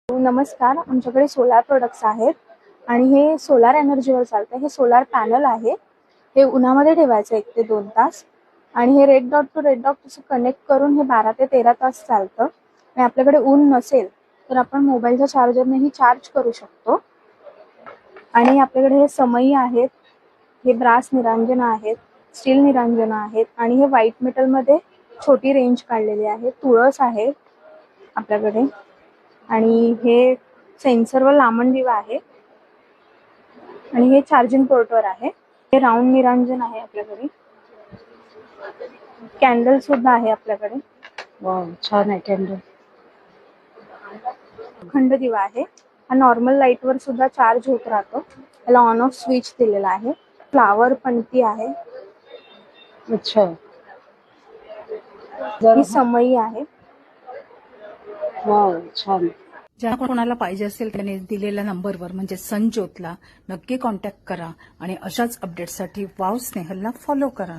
नमस्कार, आमच्याकडे solar products आहेत आणि हे सोलार एनर्जीवर चालतं. हे सोलार पॅनल आहे. हे उन्हामध्ये ठेवायचं 1 ते 2 तास आणि हे red dot to red dot असं कनेक्ट करून हे 12 ते 13 तास चालतं. आणि आपल्याकडे ऊन नसेल तर आपण मोबाईलच्या चार्जरनेही चार्ज करू शकतो. आणि आपल्याकडे हे समई आहेत, हे ब्रास निरांजन आहेत, स्टील निरांजन आहेत आणि हे व्हाईट मेटलमध्ये छोटी रेंज काढलेली आहे. तुळस आहे आपल्याकडे आणि हे सेन्सरवर लांबण दिवा आहे आणि हे चार्जिंग पोर्टवर आहे. हे राऊंड निरांजन आहे आपल्याकडे. कॅन्डल सुद्धा आहे आपल्याकडे. वाव, छान आहे कॅन्डल. खंड दिवा आहे. हा नॉर्मल लाईटवर सुद्धा चार्ज होत राहतो. याला ऑन ऑफ स्विच दिलेला आहे. फ्लावर पणती आहे. अच्छा, ही समई आहे. वाव, छान. ज्या कोणाला पाहिजे असेल त्याने दिलेल्या नंबरवर म्हणजे संज्योतला नक्की कॉन्टॅक्ट करा आणि अशाच अपडेट्ससाठी वाव स्नेहलला फॉलो करा.